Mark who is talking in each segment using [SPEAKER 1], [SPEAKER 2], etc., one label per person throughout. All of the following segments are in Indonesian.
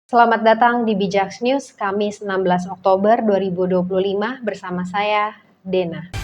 [SPEAKER 1] Selamat datang di Bijaks News, Kamis 16 Oktober 2025 bersama saya, Dena.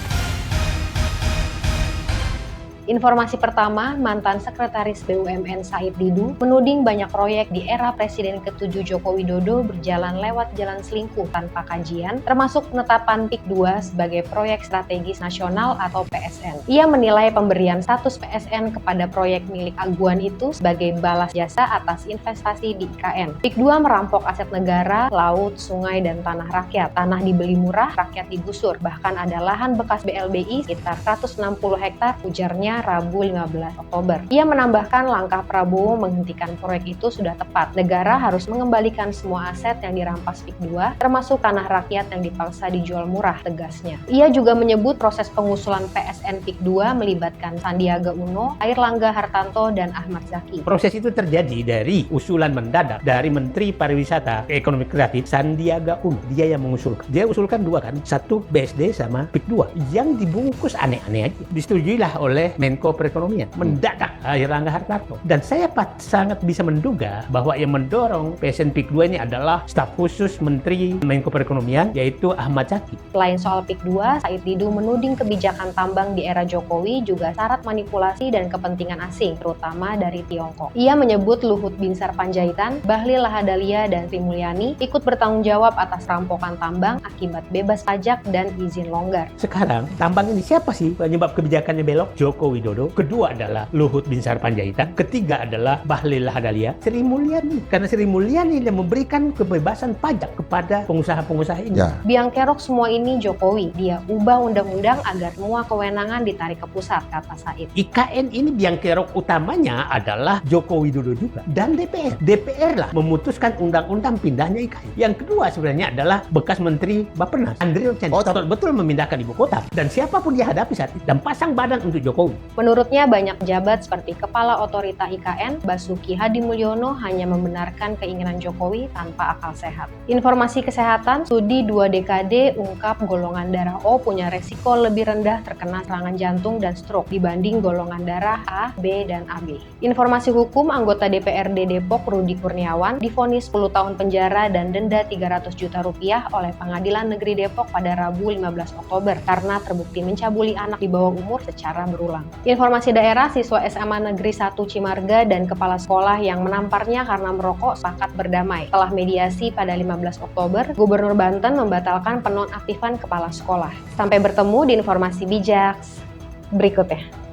[SPEAKER 1] Informasi pertama, mantan Sekretaris BUMN Said Didu menuding banyak proyek di era Presiden ke-7 Joko Widodo berjalan lewat jalan selingkuh tanpa kajian, termasuk penetapan PIK 2 sebagai proyek strategis nasional atau PSN. Ia menilai pemberian status PSN kepada proyek milik Aguan itu sebagai balas jasa atas investasi di IKN. PIK 2 merampok aset negara, laut, sungai, dan tanah rakyat. Tanah dibeli murah, rakyat digusur. Bahkan ada lahan bekas BLBI sekitar 160 hektar, ujarnya Rabu 15 Oktober. Ia menambahkan langkah Prabowo menghentikan proyek itu sudah tepat. Negara harus mengembalikan semua aset yang dirampas PIK 2, termasuk tanah rakyat yang dipaksa dijual murah, tegasnya. Ia juga menyebut proses pengusulan PSN PIK 2 melibatkan Sandiaga Uno, Airlangga Hartarto, dan Ahmad Zaki.
[SPEAKER 2] Proses itu terjadi dari usulan mendadak dari Menteri Pariwisata Ekonomi Kreatif Sandiaga Uno. Dia yang mengusulkan. Dia usulkan dua kan, satu BSD sama PIK 2 yang dibungkus aneh-aneh aja. Disetujuilah oleh Menko Perekonomian, mendadak Airlangga Hartarto. Dan saya sangat bisa menduga bahwa yang mendorong PSN PIK 2 ini adalah staf khusus Menteri Menko Perekonomian, yaitu Ahmad Zaki.
[SPEAKER 1] Selain soal PIK 2, Said Didu menuding kebijakan tambang di era Jokowi juga syarat manipulasi dan kepentingan asing, terutama dari Tiongkok. Ia menyebut Luhut Binsar Panjaitan, Bahlil Lahadalia, dan Sri Mulyani ikut bertanggung jawab atas rampokan tambang akibat bebas pajak dan izin longgar.
[SPEAKER 2] Sekarang, tambang ini siapa sih penyebab kebijakannya belok? Joko Widodo. Kedua adalah Luhut Binsar Panjaitan. Ketiga adalah Bahlil Lahadalia, Sri Mulyani. Karena Sri Mulyani yang memberikan kebebasan pajak kepada pengusaha-pengusaha ini.
[SPEAKER 1] Ya. Biang kerok semua ini Jokowi. Dia ubah undang-undang agar semua kewenangan ditarik ke pusat, kata Said.
[SPEAKER 2] IKN ini biang kerok utamanya adalah Joko Widodo juga. Dan DPR. DPR lah memutuskan undang-undang pindahnya IKN. Yang kedua sebenarnya adalah bekas Menteri Bappenas, Andri Rosiade. Betul memindahkan ibu kota. Dan siapapun dia hadapi saat itu. Dan pasang badan untuk Jokowi.
[SPEAKER 1] Menurutnya banyak pejabat seperti Kepala Otorita IKN, Basuki Hadimulyono hanya membenarkan keinginan Jokowi tanpa akal sehat. Informasi kesehatan, studi 2 dekade ungkap golongan darah O punya resiko lebih rendah terkena serangan jantung dan stroke dibanding golongan darah A, B, dan AB. Informasi hukum, anggota DPRD Depok Rudi Kurniawan divonis 10 tahun penjara dan denda 300 juta rupiah oleh Pengadilan Negeri Depok pada Rabu 15 Oktober karena terbukti mencabuli anak di bawah umur secara berulang. Informasi daerah, siswa SMA Negeri 1 Cimarga dan kepala sekolah yang menamparnya karena merokok sepakat berdamai. Setelah mediasi pada 15 Oktober, Gubernur Banten membatalkan penonaktifan kepala sekolah. Sampai bertemu di informasi bijaks berikutnya.